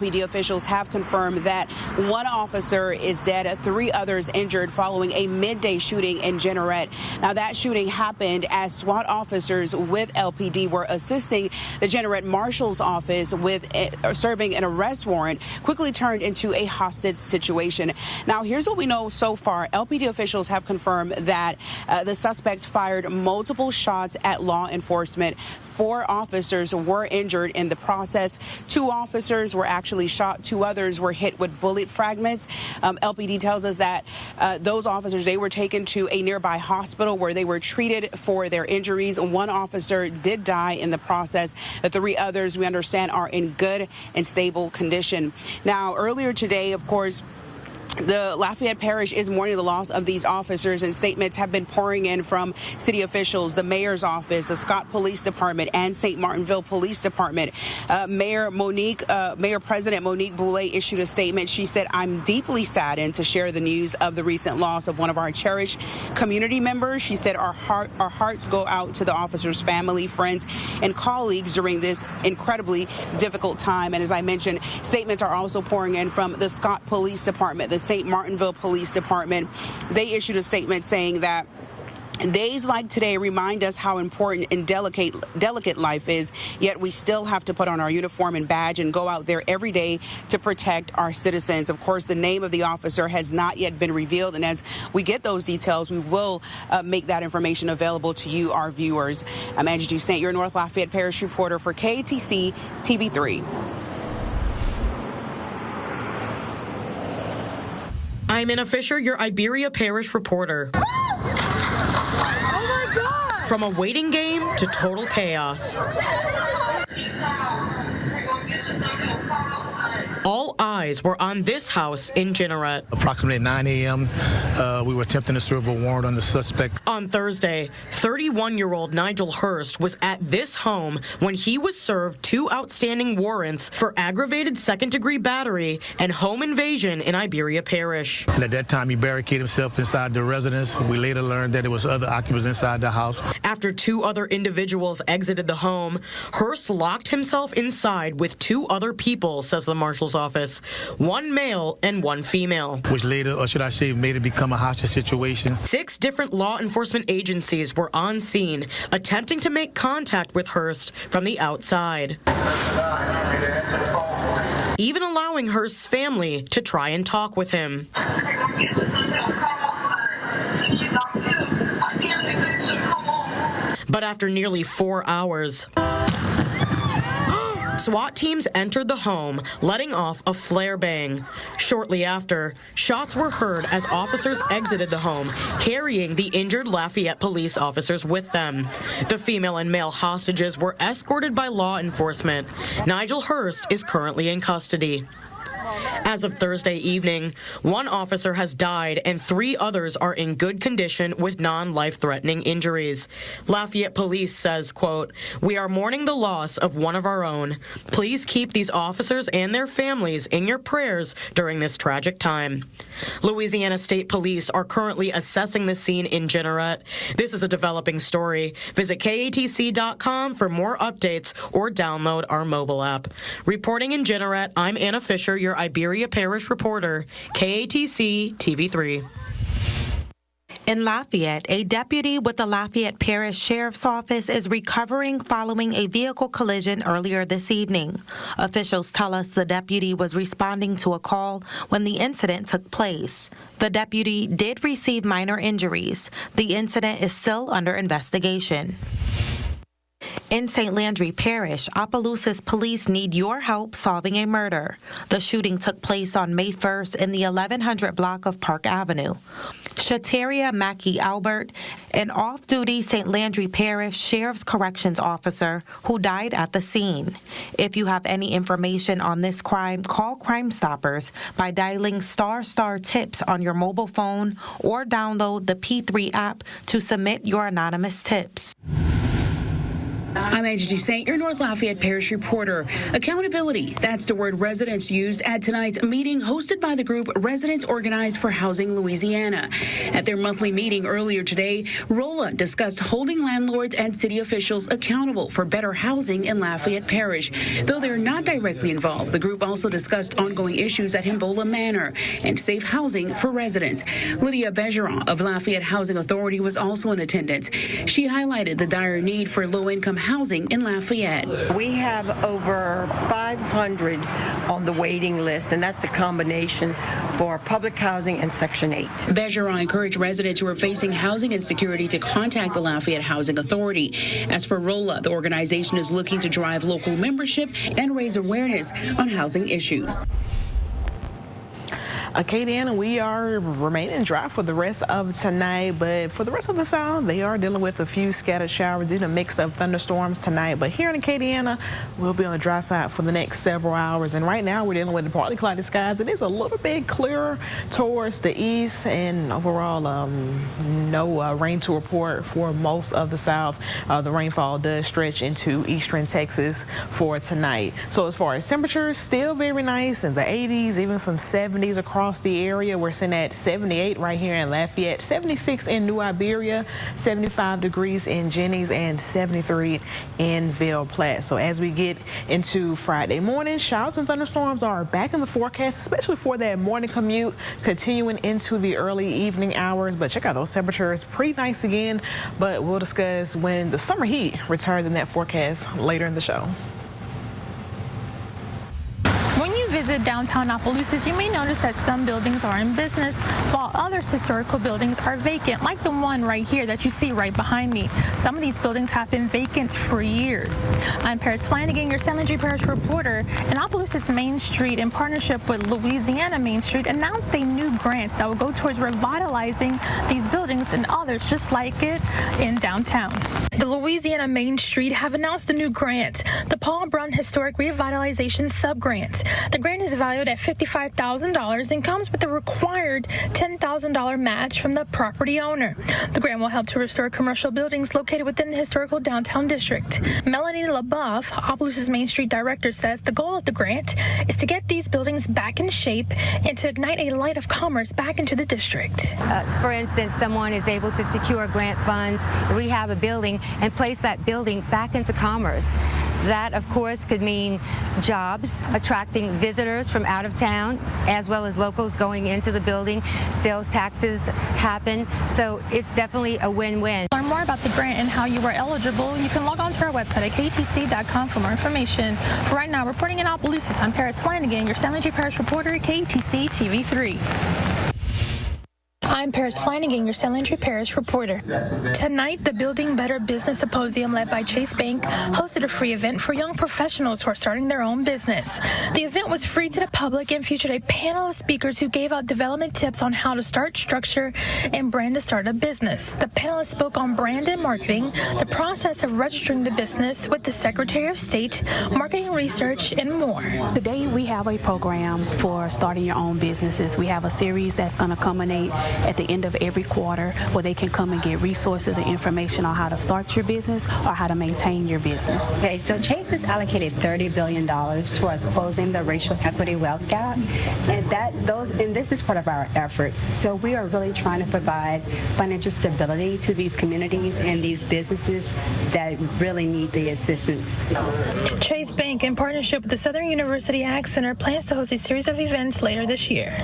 LPD officials have confirmed that one officer is dead, 3 others injured following a midday shooting in Jeanerette. Now, that shooting happened as SWAT officers with LPD were assisting the Jeanerette Marshal's office with serving an arrest warrant, quickly turned into a hostage situation. Now, here's what we know so far. LPD officials have confirmed that the suspect fired multiple shots at law enforcement. 4 officers were injured in the process. 2 officers were actually shot. 2 others were hit with bullet fragments. LPD tells us that those officers, they were taken to a nearby hospital where they were treated for their injuries. 1 officer did die in the process. The 3 others, we understand, are in good and stable condition. Now, earlier today, of course, the Lafayette Parish is mourning the loss of these officers, and statements have been pouring in from city officials, the mayor's office, the Scott Police Department, and St. Martinville Police Department. Mayor President Monique Boulay issued a statement. She said, "I'm deeply saddened to share the news of the recent loss of one of our cherished community members." She said, our hearts go out to the officers' family, friends, and colleagues during this incredibly difficult time. And as I mentioned, statements are also pouring in from the Scott Police Department, the St. Martinville Police Department. They issued a statement saying that days like today remind us how important and delicate life is, yet we still have to put on our uniform and badge and go out there every day to protect our citizens. Of course, the name of the officer has not yet been revealed, and as we get those details, we will make that information available to you, our viewers. I'm Angie Toussaint, your North Lafayette Parish reporter for KATC TV3. I'm Anna Fisher, your Iberia Parish reporter. Oh my God! From a waiting game to total chaos. All eyes were on this house in Jeanerette. Approximately at 9 a.m., we were attempting to serve a warrant on the suspect. On Thursday, 31-year-old Nigel Hurst was at this home when he was served 2 outstanding warrants for aggravated second-degree battery and home invasion in Iberia Parish. And at that time, he barricaded himself inside the residence. We later learned that there was other occupants inside the house. After 2 other individuals exited the home, Hurst locked himself inside with 2 other people, says the marshal's office, 1 male and 1 female. Which later, or should I say, made it become a hostage situation. 6 different law enforcement agencies were on scene, attempting to make contact with Hurst from the outside, even allowing Hurst's family to try and talk with him. But after nearly 4 hours, SWAT teams entered the home, letting off a flare bang. Shortly after, shots were heard as officers exited the home, carrying the injured Lafayette police officers with them. The female and male hostages were escorted by law enforcement. Nigel Hurst is currently in custody. As of Thursday evening, 1 officer has died and 3 others are in good condition with non-life-threatening injuries. Lafayette Police says, quote, "We are mourning the loss of one of our own. Please keep these officers and their families in your prayers during this tragic time." Louisiana State Police are currently assessing the scene in Jeanerette. This is a developing story. Visit KATC.com for more updates or download our mobile app. Reporting in Jeanerette, I'm Anna Fisher, your Iberia Parish reporter, KATC TV3. In Lafayette, a deputy with the Lafayette Parish Sheriff's Office is recovering following a vehicle collision earlier this evening. Officials tell us the deputy was responding to a call when the incident took place. The deputy did receive minor injuries. The incident is still under investigation. In St. Landry Parish, Opelousas police need your help solving a murder. The shooting took place on May 1st in the 1100 block of Park Avenue. Shataria Mackey Albert, an off-duty St. Landry Parish Sheriff's Corrections officer who died at the scene. If you have any information on this crime, call Crime Stoppers by dialing ** tips on your mobile phone or download the P3 app to submit your anonymous tips. I'm Angie St., your North Lafayette Parish reporter. Accountability, that's the word residents used at tonight's meeting hosted by the group Residents Organized for Housing Louisiana. At their monthly meeting earlier today, ROLA discussed holding landlords and city officials accountable for better housing in Lafayette Parish. Though they're not directly involved, the group also discussed ongoing issues at Himbola Manor and safe housing for residents. Lydia Bergeron of Lafayette Housing Authority was also in attendance. She highlighted the dire need for low-income housing in Lafayette. We have over 500 on the waiting list, and that's a combination for public housing and Section 8. Bergeron encouraged residents who are facing housing insecurity to contact the Lafayette Housing Authority. As for ROLA, the organization is looking to drive local membership and raise awareness on housing issues. Acadiana, we are remaining dry for the rest of tonight, but for the rest of the South, they are dealing with a few scattered showers due to a mix of thunderstorms tonight. But here in Acadiana, we'll be on the dry side for the next several hours. And right now, we're dealing with partly cloudy skies. It is a little bit clearer towards the east, and overall, no rain to report for most of the South. The rainfall does stretch into eastern Texas for tonight. So as far as temperatures, still very nice in the 80s, even some 70s across the area. We're sitting at 78 right here in Lafayette, 76 in New Iberia, 75 degrees in Jennings, and 73 in Ville Platte. So as we get into Friday morning, showers and thunderstorms are back in the forecast, especially for that morning commute, continuing into the early evening hours. But check out those temperatures, pretty nice again. But we'll discuss when the summer heat returns in that forecast later in the show. Visit downtown Opelousas, you may notice that some buildings are in business while other historical buildings are vacant, like the one right here that you see right behind me. Some of these buildings have been vacant for years. I'm Paris Flanagan, your San Luis Parish reporter, and Opelousas Main Street, in partnership with Louisiana Main Street, announced a new grant that will go towards revitalizing these buildings and others just like it in downtown. The Louisiana Main Street have announced a new grant, the Paul Brun Historic Revitalization Subgrant. The grant is valued at $55,000 and comes with a required $10,000 match from the property owner. The grant will help to restore commercial buildings located within the historical downtown district. Melanie LaBeouf, Opelousas Main Street Director, says the goal of the grant is to get these buildings back in shape and to ignite a light of commerce back into the district. For instance, someone is able to secure grant funds, rehab a building, and place that building back into commerce. That, of course, could mean jobs, attracting visitors from out of town, as well as locals going into the building. Sales taxes happen, so it's definitely a win-win. To learn more about the grant and how you are eligible, you can log on to our website at ktc.com for more information. For right now, reporting in Opelousas, I'm Paris Flanagan, your San Luis Parish reporter at KTC TV3. I'm Paris Flanagan, your San Luis Parish reporter. Tonight, the Building Better Business Symposium, led by Chase Bank, hosted a free event for young professionals who are starting their own business. The event was free to the public and featured a panel of speakers who gave out development tips on how to start, structure, and brand to start a business. The panelists spoke on brand and marketing, the process of registering the business with the Secretary of State, marketing research, and more. Today, we have a program for starting your own businesses. We have a series that's going to culminate at the end of every quarter where they can come and get resources and information on how to start your business or how to maintain your business. Okay, so Chase has allocated $30 billion towards closing the racial equity wealth gap, and this is part of our efforts. So we are really trying to provide financial stability to these communities and these businesses that really need the assistance. Chase Bank, in partnership with the Southern University Ag Center, plans to host a series of events later this year.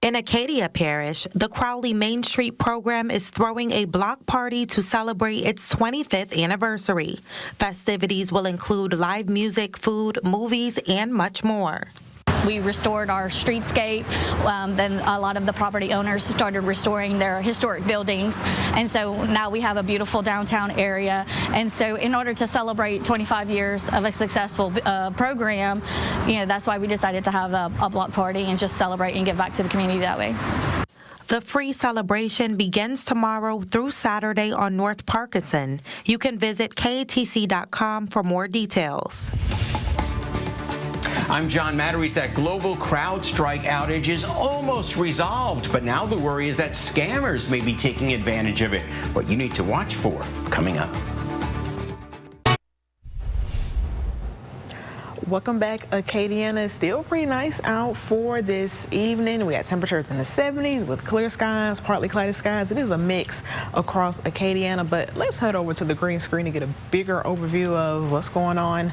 In Acadia Parish, the Crowley Main Street program is throwing a block party to celebrate its 25th anniversary. Festivities will include live music, food, movies, and much more. We restored our streetscape. Then a lot of the property owners started restoring their historic buildings. And so now we have a beautiful downtown area. And so in order to celebrate 25 years of a successful program, that's why we decided to have a block party and just celebrate and give back to the community that way. The free celebration begins tomorrow through Saturday on North Parkinson. You can visit KATC.com for more details. I'm John Matteries. That global CrowdStrike outage is almost resolved, but now the worry is that scammers may be taking advantage of it. What you need to watch for coming up. Welcome back, Acadiana. It's still pretty nice out for this evening. We got temperatures in the 70s with clear skies, partly cloudy skies. It is a mix across Acadiana, but let's head over to the green screen to get a bigger overview of what's going on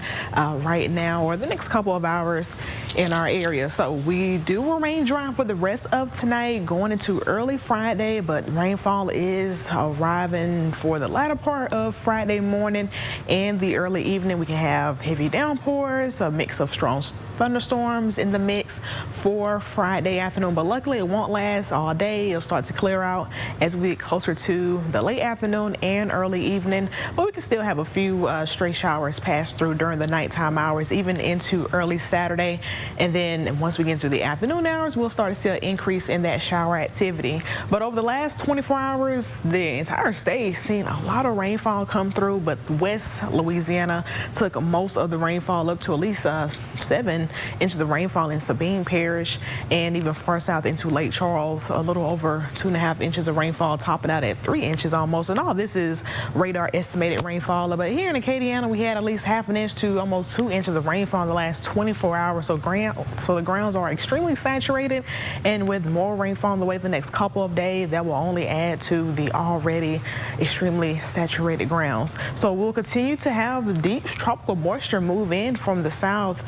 right now or the next couple of hours in our area. So we do remain dry for the rest of tonight, going into early Friday, but rainfall is arriving for the latter part of Friday morning and the early evening. We can have heavy downpours, a mix of strong thunderstorms in the mix for Friday afternoon, but luckily it won't last all day. It'll start to clear out as we get closer to the late afternoon and early evening, but we can still have a few stray showers pass through during the nighttime hours, even into early Saturday. And then once we get into the afternoon hours, we'll start to see an increase in that shower activity. But over the last 24 hours, the entire state seen a lot of rainfall come through, but West Louisiana took most of the rainfall, up to at least 7 inches of rainfall in Sabine Parish, and even far south into Lake Charles, a little over 2.5 inches of rainfall, topping out at 3 inches almost. And all this is radar estimated rainfall. But here in Acadiana, we had at least 1/2 inch to almost 2 inches of rainfall in the last 24 hours. So the grounds are extremely saturated, and with more rainfall on the way the next couple of days, that will only add to the already extremely saturated grounds. So we'll continue to have deep tropical moisture move in from the south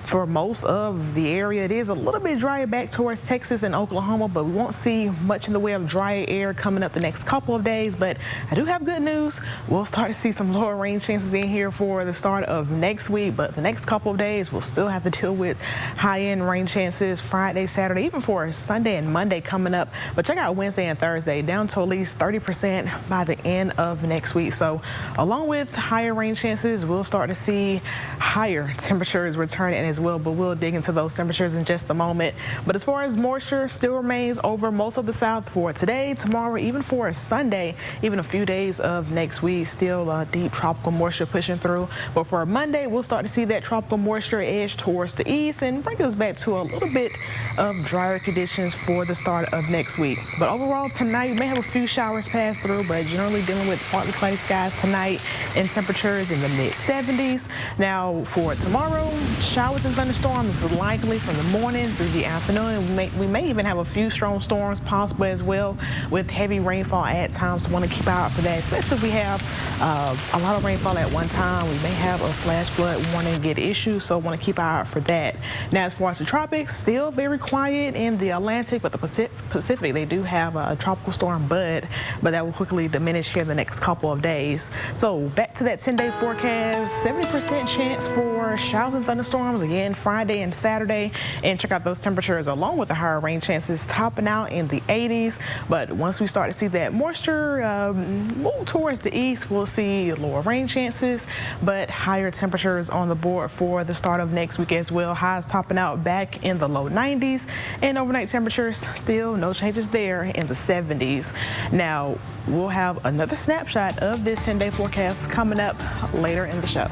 for most of the area. It is a little bit drier back towards Texas and Oklahoma, but we won't see much in the way of drier air coming up the next couple of days. But I do have good news. We'll start to see some lower rain chances in here for the start of next week, but the next couple of days we'll still have to deal with high-end rain chances Friday, Saturday, even for Sunday and Monday coming up. But check out Wednesday and Thursday, down to at least 30% by the end of next week. So along with higher rain chances, we'll start to see higher temperatures returning as well, but we'll dig into those temperatures in just a moment. But as far as moisture, still remains over most of the south for today, tomorrow, even for Sunday, even a few days of next week, still deep tropical moisture pushing through. But for Monday, we'll start to see that tropical moisture edge towards the east and bring us back to a little bit of drier conditions for the start of next week. But overall tonight, we may have a few showers pass through, but generally dealing with partly cloudy skies tonight and temperatures in the mid-70s. Now for tomorrow, showers and thunderstorms is likely from the morning through the afternoon. We may even have a few strong storms possible as well, with heavy rainfall at times. So want to keep an eye out for that, especially if we have a lot of rainfall at one time. We may have a flash flood warning get issued, so want to keep an eye out for that. Now as far as the tropics, still very quiet in the Atlantic, but the Pacific, they do have a tropical storm Bud, but that will quickly diminish here the next couple of days. So back to that 10-day forecast, 70% chance for showers and thunderstorms again Friday and Saturday, and check out those temperatures along with the higher rain chances topping out in the 80s. But once we start to see that moisture move towards the east, we'll see lower rain chances, but higher temperatures on the board for the start of next week as well. Highs topping out back in the low 90s, and overnight temperatures still no changes there in the 70s. Now we'll have another snapshot of this 10-day forecast coming up later in the show.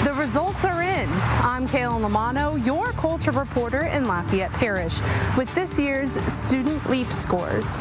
The results are in. I'm Kaylin Lamano, your culture reporter in Lafayette Parish, with this year's Student Leap scores.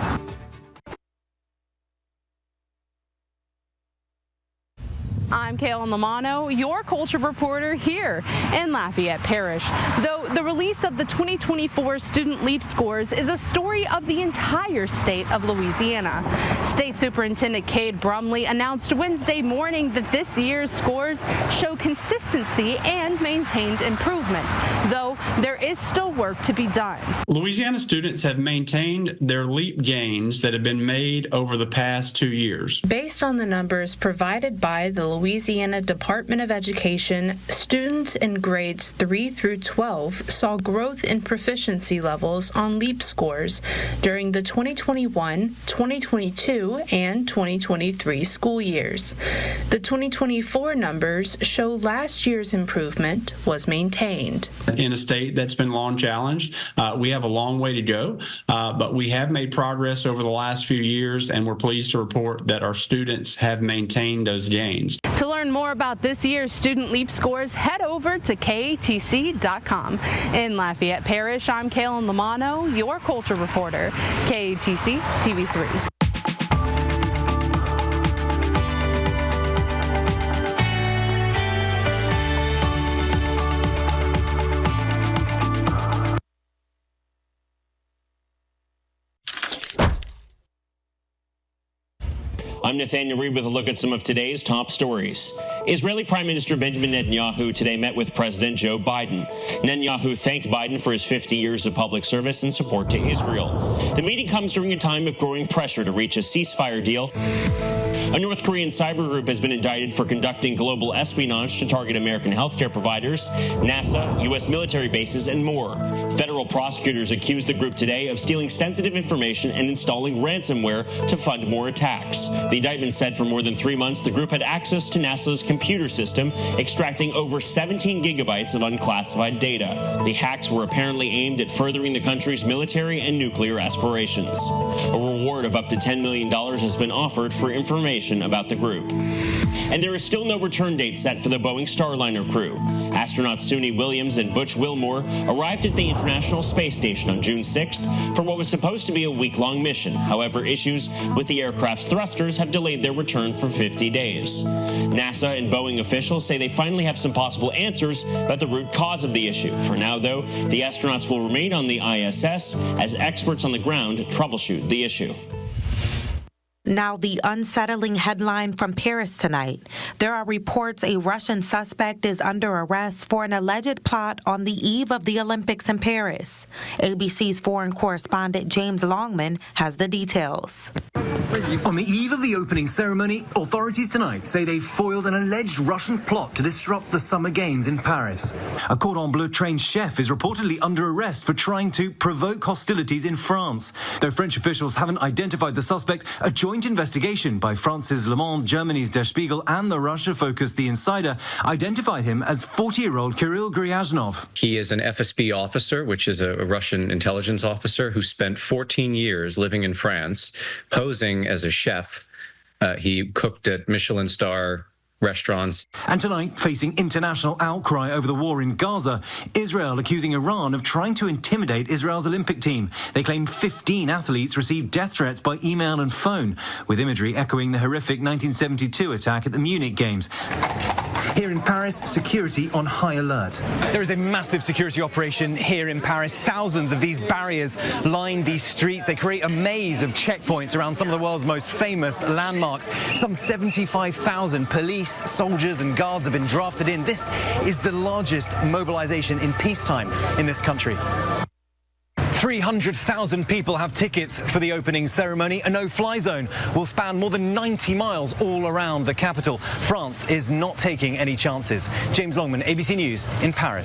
I'm Kaylin Lamano, your culture reporter here in Lafayette Parish. Though the release of the 2024 Student Leap scores is a story of the entire state of Louisiana. State Superintendent Cade Brumley announced Wednesday morning that this year's scores show consistency and maintained improvement, though there is still work to be done. Louisiana students have maintained their LEAP gains that have been made over the past 2 years. Based on the numbers provided by the Louisiana Department of Education, students in grades 3 through 12 saw growth in proficiency levels on LEAP scores during the 2021, 2022, and 2023 school years. The 2024 numbers show last year's improvement was maintained. In a state that's been long challenged, we have a long way to go, but we have made progress over the last few years, and we're pleased to report that our students have maintained those gains. To learn more about this year's Student Leap scores, head over to KATC.com. In Lafayette Parish, I'm Kaylin Lamano, your culture reporter, KATC TV3. I'm Nathaniel Reed with a look at some of today's top stories. Israeli Prime Minister Benjamin Netanyahu today met with President Joe Biden. Netanyahu thanked Biden for his 50 years of public service and support to Israel. The meeting comes during a time of growing pressure to reach a ceasefire deal. A North Korean cyber group has been indicted for conducting global espionage to target American healthcare providers, NASA, U.S. military bases, and more. Federal prosecutors accused the group today of stealing sensitive information and installing ransomware to fund more attacks. The indictment said for more than 3 months, the group had access to NASA's computer system, extracting over 17 gigabytes of unclassified data. The hacks were apparently aimed at furthering the country's military and nuclear aspirations. A reward of up to $10 million has been offered for information about the group. And there is still no return date set for the Boeing Starliner crew. Astronauts Suni Williams and Butch Wilmore arrived at the International Space Station on June 6th for what was supposed to be a week-long mission. However, issues with the aircraft's thrusters have delayed their return for 50 days. NASA and Boeing officials say they finally have some possible answers about the root cause of the issue. For now, though, the astronauts will remain on the ISS as experts on the ground troubleshoot the issue. Now, the unsettling headline from Paris tonight. There are reports a Russian suspect is under arrest for an alleged plot on the eve of the Olympics in Paris. ABC's foreign correspondent James Longman has the details. On the eve of the opening ceremony, authorities tonight say they've foiled an alleged Russian plot to disrupt the Summer Games in Paris. A Cordon Bleu trained chef is reportedly under arrest for trying to provoke hostilities in France. Though French officials haven't identified the suspect, a joint investigation by France's Le Monde, Germany's Der Spiegel, and the Russia-focused The Insider identified him as 40-year-old Kirill Gryazhnov. He is an FSB officer, which is a Russian intelligence officer who spent 14 years living in France, posing as a chef. He cooked at Michelin star restaurants. And tonight, facing international outcry over the war in Gaza, Israel accusing Iran of trying to intimidate Israel's Olympic team. They claim 15 athletes received death threats by email and phone, with imagery echoing the horrific 1972 attack at the Munich Games. Here in Paris, security on high alert. There is a massive security operation here in Paris. Thousands of these barriers line these streets. They create a maze of checkpoints around some of the world's most famous landmarks. Some 75,000 police, soldiers and guards have been drafted in. This is the largest mobilization in peacetime in this country. 300,000 people have tickets for the opening ceremony. A no-fly zone will span more than 90 miles all around the capital. France is not taking any chances. James Longman, ABC News in Paris.